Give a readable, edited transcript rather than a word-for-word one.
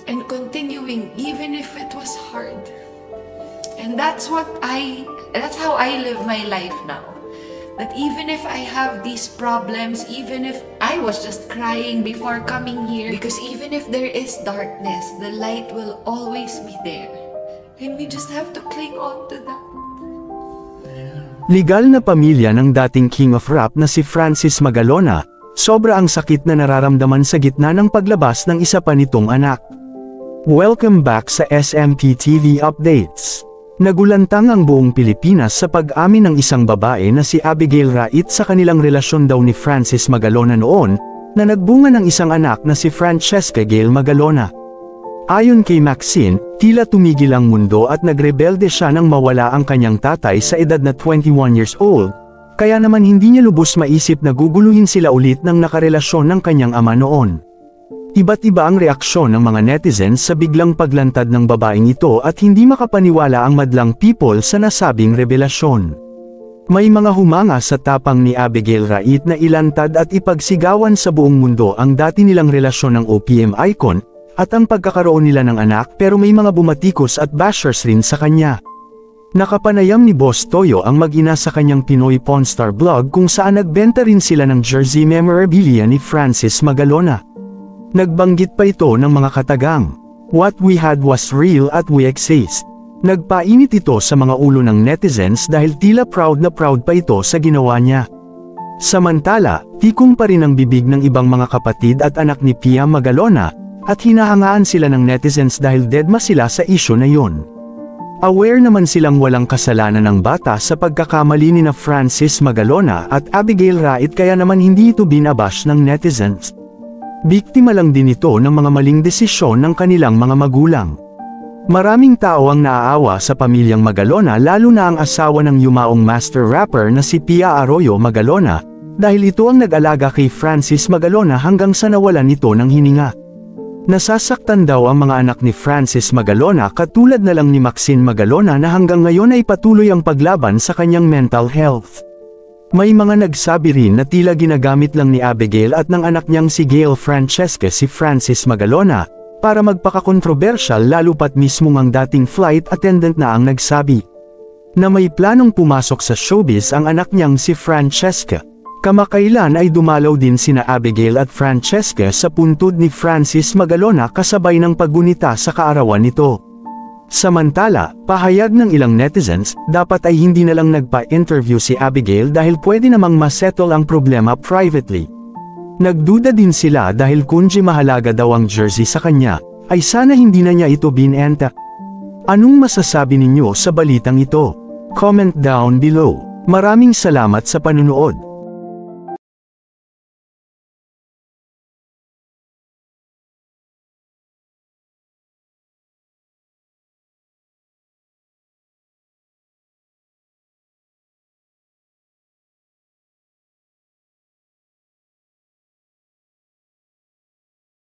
and continuing even if it was hard. And that's how I live my life now. That even if I have these problems, even if I was just crying before coming here, because even if there is darkness, the light will always be there. And we just have to cling on to that. Legal na pamilya ng dating King of Rap na si Francis Magalona, sobra ang sakit na nararamdaman sa gitna ng paglabas ng isa pa nitong anak. Welcome back sa SMP TV Updates. Nagulantang ang buong Pilipinas sa pag-amin ng isang babae na si Abigail Rait sa kanilang relasyon daw ni Francis Magalona noon, na nagbunga ng isang anak na si Francesca Gail Magalona. Ayon kay Maxine, tila tumigil ang mundo at nagrebelde siya nang mawala ang kanyang tatay sa edad na 21 years old, kaya naman hindi niya lubos maisip na guguluhin sila ulit ng nakarelasyon ng kanyang ama noon. Iba't iba ang reaksyon ng mga netizens sa biglang paglantad ng babaeng ito at hindi makapaniwala ang madlang people sa nasabing revelasyon. May mga humanga sa tapang ni Abigail Rait na ilantad at ipagsigawan sa buong mundo ang dati nilang relasyon ng OPM icon, at ang pagkakaroon nila ng anak, pero may mga bumatikos at bashers rin sa kanya. Nakapanayam ni Boss Toyo ang mag-ina sa kanyang Pinoy Pornstar blog kung saan nagbenta rin sila ng jersey memorabilia ni Francis Magalona. Nagbanggit pa ito ng mga katagang, "What we had was real at we exist." Nagpainit ito sa mga ulo ng netizens dahil tila proud na proud pa ito sa ginawa niya. Samantala, tikong pa rin ang bibig ng ibang mga kapatid at anak ni Pia Magalona, at hinahangaan sila ng netizens dahil dedma sila sa isyu na yun. Aware naman silang walang kasalanan ng bata sa pagkakamali ni na Francis Magalona at Abigail Rait, kaya naman hindi ito binabash ng netizens. Biktima lang din ito ng mga maling desisyon ng kanilang mga magulang. Maraming tao ang naaawa sa pamilyang Magalona, lalo na ang asawa ng yumaong master rapper na si Pia Arroyo Magalona, dahil ito ang nag-alaga kay Francis Magalona hanggang sa nawalan ito ng hininga. Nasasaktan daw ang mga anak ni Francis Magalona, katulad na lang ni Maxine Magalona na hanggang ngayon ay patuloy ang paglaban sa kanyang mental health. May mga nagsabi rin na tila ginagamit lang ni Abigail at ng anak niyang si Gail Francesca si Francis Magalona para magpaka-kontrobersyal, lalo pat mismo ang dating flight attendant na ang nagsabi na may planong pumasok sa showbiz ang anak niyang si Francesca. Kamakailan ay dumalaw din sina Abigail at Francesca sa puntod ni Francis Magalona kasabay ng paggunita sa kaarawan nito. Samantala, pahayag ng ilang netizens, dapat ay hindi na lang nagpa-interview si Abigail dahil pwede namang masettle ang problema privately. Nagduda din sila dahil kunji mahalaga daw ang jersey sa kanya, ay sana hindi na niya ito binenta. Anong masasabi ninyo sa balitang ito? Comment down below. Maraming salamat sa panunood.